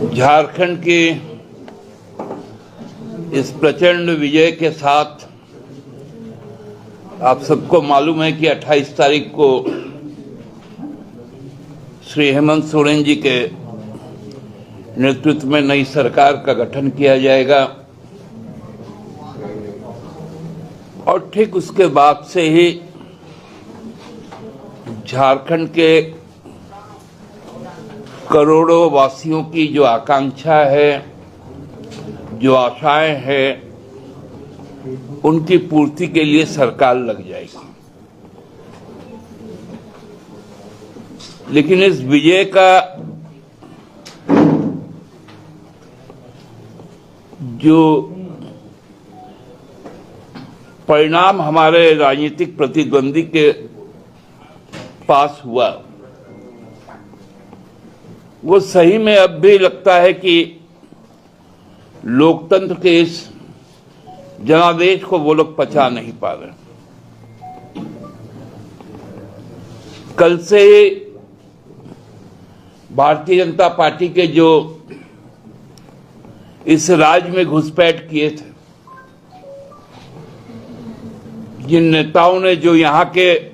झारखंड के इस प्रचंड विजय के साथ आप सबको मालूम है कि 28 तारीख को श्री हेमंत सोरेन जी के नेतृत्व में नई सरकार का गठन किया जाएगा और ठीक उसके बाद से ही झारखंड के करोड़ों वासियों की जो आकांक्षा है, जो आशाएं हैं, उनकी पूर्ति के लिए सरकार लग जाएगी। लेकिन इस विजय का जो परिणाम हमारे राजनीतिक प्रतिद्वंदी के पास हुआ, वो सही में अब भी लगता है कि लोकतंत्र के इस जनादेश को वो लोग पचा नहीं पा रहे। कल से भारतीय जनता पार्टी के जो इस राज्य में घुसपैठ किए थे, जिन नेताओं ने जो यहाँ के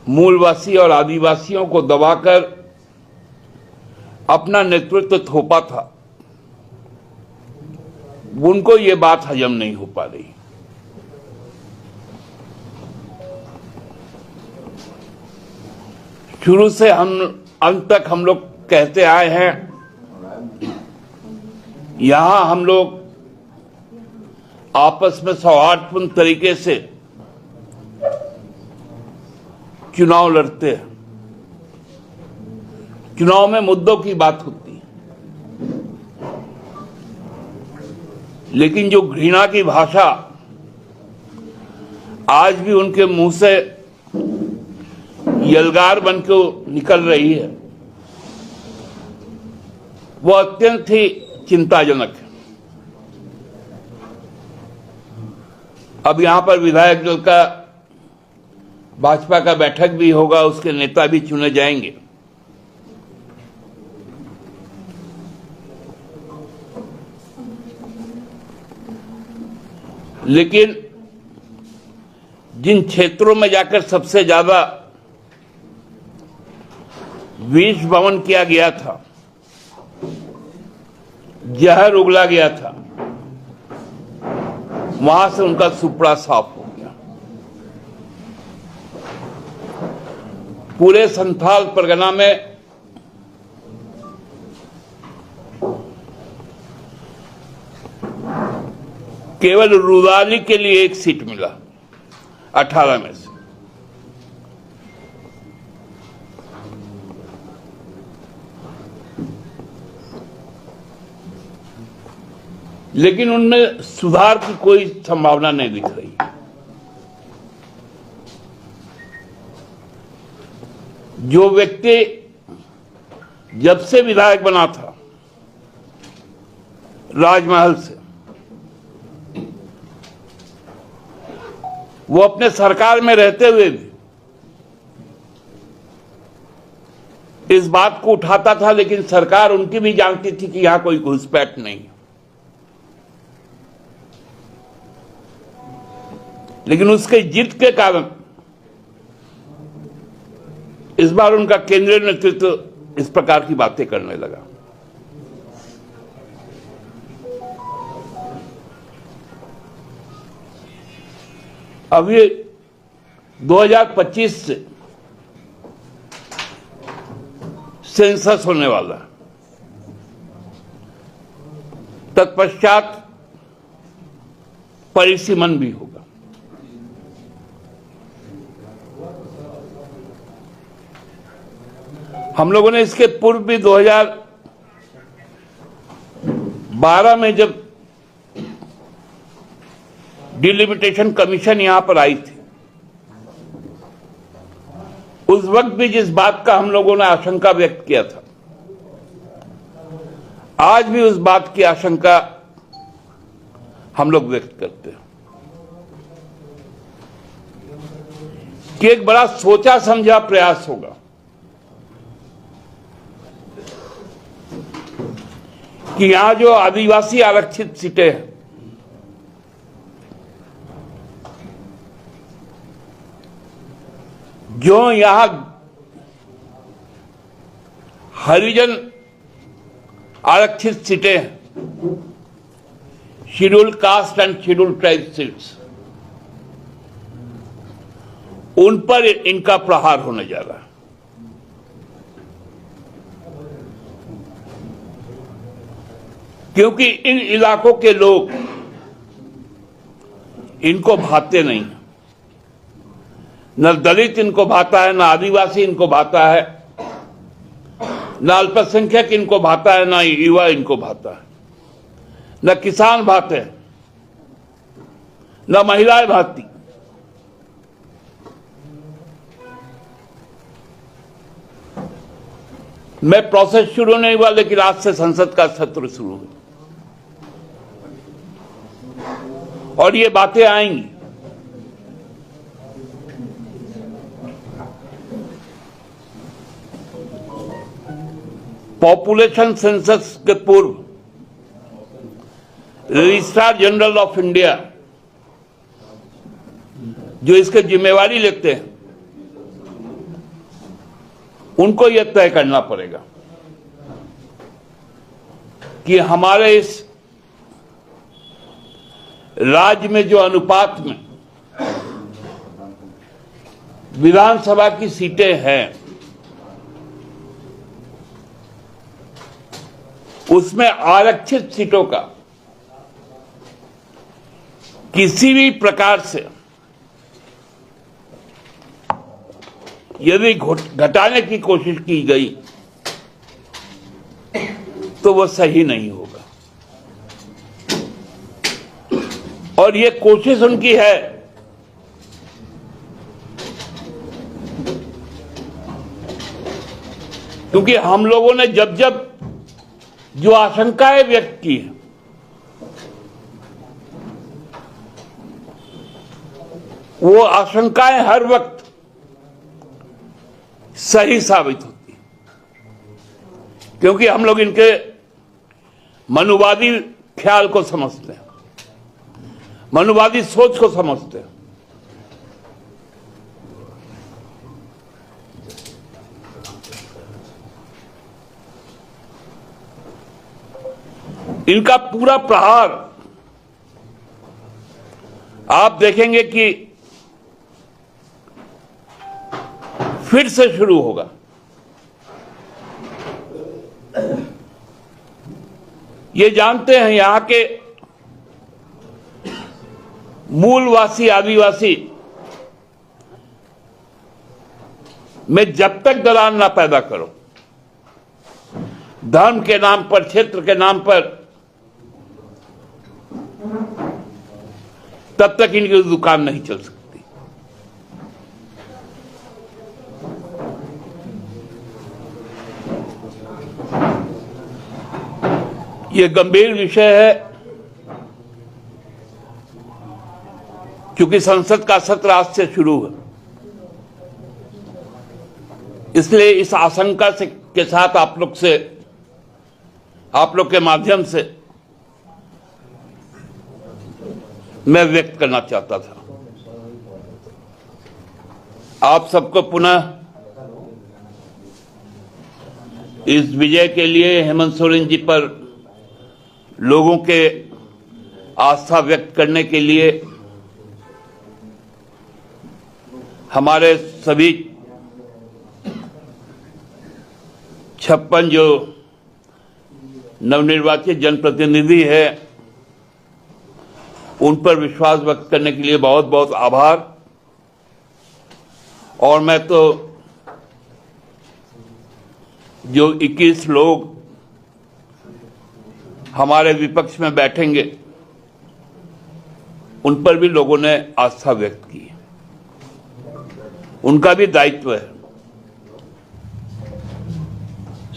मूलवासी और आदिवासियों को दबाकर अपना नेतृत्व थोपा था, उनको ये बात हजम नहीं हो पा रही। शुरू से हम अंत तक हम लोग कहते आए हैं, यहां हम लोग आपस में सौहार्दपूर्ण तरीके से चुनाव लड़ते हैं। चुनाव में मुद्दों की बात होती है, लेकिन जो घृणा की भाषा आज भी उनके मुंह से यलगार बन के निकल रही है, वो अत्यंत ही चिंताजनक है। अब यहां पर विधायक दल का भाजपा का बैठक भी होगा, उसके नेता भी चुने जाएंगे। लेकिन जिन क्षेत्रों में जाकर सबसे ज्यादा विष वमन किया गया था, जहर उगला गया था, वहां से उनका सुपड़ा साफ हो गया। पूरे संथाल परगना में केवल रुदाली के लिए एक सीट मिला 18 में से। लेकिन उनमें सुधार की कोई संभावना नहीं दिख रही। जो व्यक्ति जब से विधायक बना था राजमहल से, वो अपने सरकार में रहते हुए भी इस बात को उठाता था, लेकिन सरकार उनकी भी जानती थी कि यहां कोई घुसपैठ नहीं है। लेकिन उसके जिद के कारण इस बार उनका केंद्रीय नेतृत्व इस प्रकार की बातें करने लगा। अब ये 2025 से सेंसस होने वाला है, तत्पश्चात परिसीमन भी होगा। हम लोगों ने इसके पूर्व भी 2012 में जब डिलिमिटेशन कमीशन यहां पर आई थी, उस वक्त भी जिस बात का हम लोगों ने आशंका व्यक्त किया था, आज भी उस बात की आशंका हम लोग व्यक्त करते हैं कि एक बड़ा सोचा समझा प्रयास होगा कि यहां जो आदिवासी आरक्षित सीटें हैं, जो यहां हरिजन आरक्षित सीटें हैं, scheduled caste and scheduled tribe seats, उन पर इनका प्रहार होने जा रहा है। क्योंकि इन इलाकों के लोग इनको भाते नहीं, न दलित इनको भाता है, न आदिवासी इनको भाता है, न अल्पसंख्यक इनको भाता है, न युवा इनको भाता है, न किसान भाते हैं, न महिलाएं भाती। मैं प्रोसेस शुरू नहीं हुआ, लेकिन आज से संसद का सत्र शुरू हुआ और ये बातें आएंगी। पॉपुलेशन सेंसस के पूर्व रजिस्ट्रार जनरल ऑफ इंडिया जो इसकी जिम्मेवारी लेते हैं, उनको यह तय करना पड़ेगा कि हमारे इस राज्य में जो अनुपात में विधानसभा की सीटें हैं, उसमें आरक्षित सीटों का किसी भी प्रकार से यदि घटाने की कोशिश की गई तो वो सही नहीं होगा। और ये कोशिश उनकी है क्योंकि हम लोगों ने जब जब जो आशंकाएं व्यक्त की है, वो आशंकाएं हर वक्त सही साबित होती है, क्योंकि हम लोग इनके मनुवादी ख्याल को समझते हैं, मनुवादी सोच को समझते हैं। इनका पूरा प्रहार आप देखेंगे कि फिर से शुरू होगा। ये जानते हैं यहां के मूलवासी आदिवासी में जब तक दरार ना पैदा करो, धर्म के नाम पर, क्षेत्र के नाम पर, तब तक इनकी दुकान नहीं चल सकती। ये गंभीर विषय है क्योंकि संसद का सत्र आज से शुरू है, इसलिए इस आशंका से के साथ आप लोग के माध्यम से मैं व्यक्त करना चाहता था। आप सबको पुनः इस विजय के लिए, हेमंत सोरेन जी पर लोगों के आस्था व्यक्त करने के लिए हमारे सभी 56 जो नवनिर्वाचित जनप्रतिनिधि है, उन पर विश्वास व्यक्त करने के लिए बहुत बहुत आभार। और मैं तो जो 21 लोग हमारे विपक्ष में बैठेंगे, उन पर भी लोगों ने आस्था व्यक्त की, उनका भी दायित्व है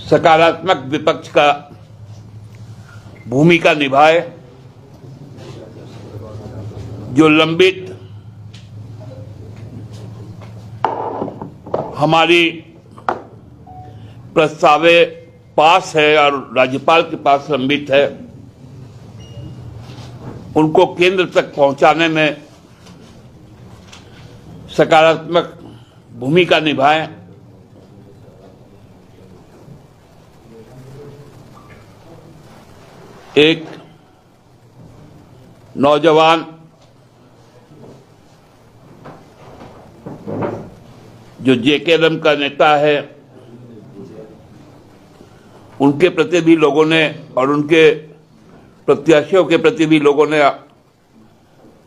सकारात्मक विपक्ष का भूमिका निभाए, जो लंबित हमारी प्रस्तावे पास है और राज्यपाल के पास लंबित है, उनको केंद्र तक पहुंचाने में सकारात्मक भूमिका निभाएं। एक नौजवान जो जेकेएलएम का नेता है, उनके प्रति भी लोगों ने और उनके प्रत्याशियों के प्रति भी लोगों ने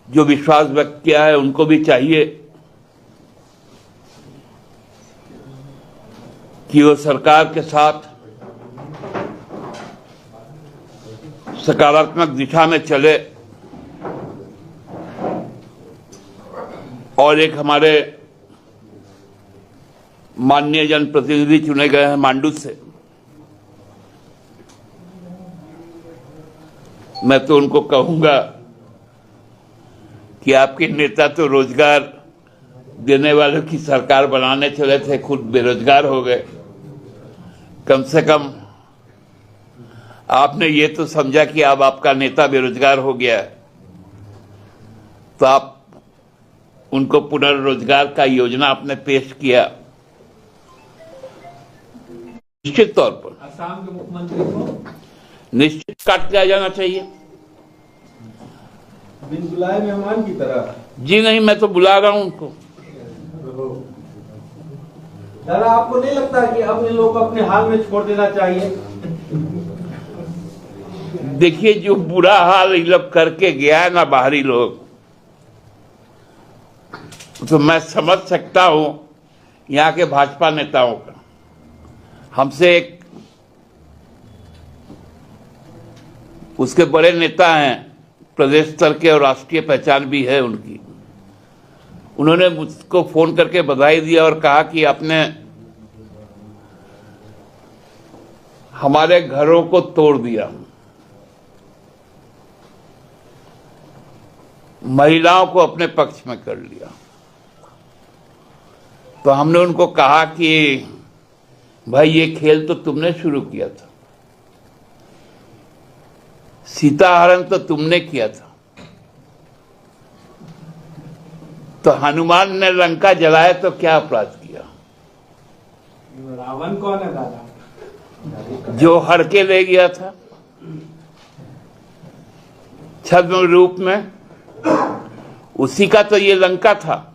जो विश्वास व्यक्त किया है, उनको भी चाहिए कि वो सरकार के साथ सकारात्मक दिशा में चले और एक हमारे माननीय जनप्रतिनिधि चुने गए हैं मांडू से, मैं तो उनको कहूंगा कि आपके नेता तो रोजगार देने वालों की सरकार बनाने चले थे, खुद बेरोजगार हो गए। कम से कम आपने ये तो समझा कि अब आपका नेता बेरोजगार हो गया है, तो आप उनको पुनर्रोजगार का योजना आपने पेश किया। निश्चित तौर पर असम के मुख्यमंत्री को निश्चित काट दिया जाना चाहिए। बिन बुलाए मेहमान की तरह। जी नहीं, मैं तो बुला रहा हूं उनको। दादा, आपको नहीं लगता कि अपने लोग को अपने हाल में छोड़ देना चाहिए? देखिए, जो बुरा हाल ये लोग करके गया है ना बाहरी लोग, तो मैं समझ सकता हूं यहाँ के भाजपा नेताओं का। हमसे एक उसके बड़े नेता हैं, प्रदेश स्तर के और राष्ट्रीय पहचान भी है उनकी। उन्होंने मुझको फोन करके बधाई दिया और कहा कि आपने हमारे घरों को तोड़ दिया, महिलाओं को अपने पक्ष में कर लिया। तो हमने उनको कहा कि भाई, ये खेल तो तुमने शुरू किया था, सीताहरण तो तुमने किया था, तो हनुमान ने लंका जलाया तो क्या अपराध किया? रावण कौन है दादा? जो हर के ले गया था छद्म रूप में, उसी का तो ये लंका था।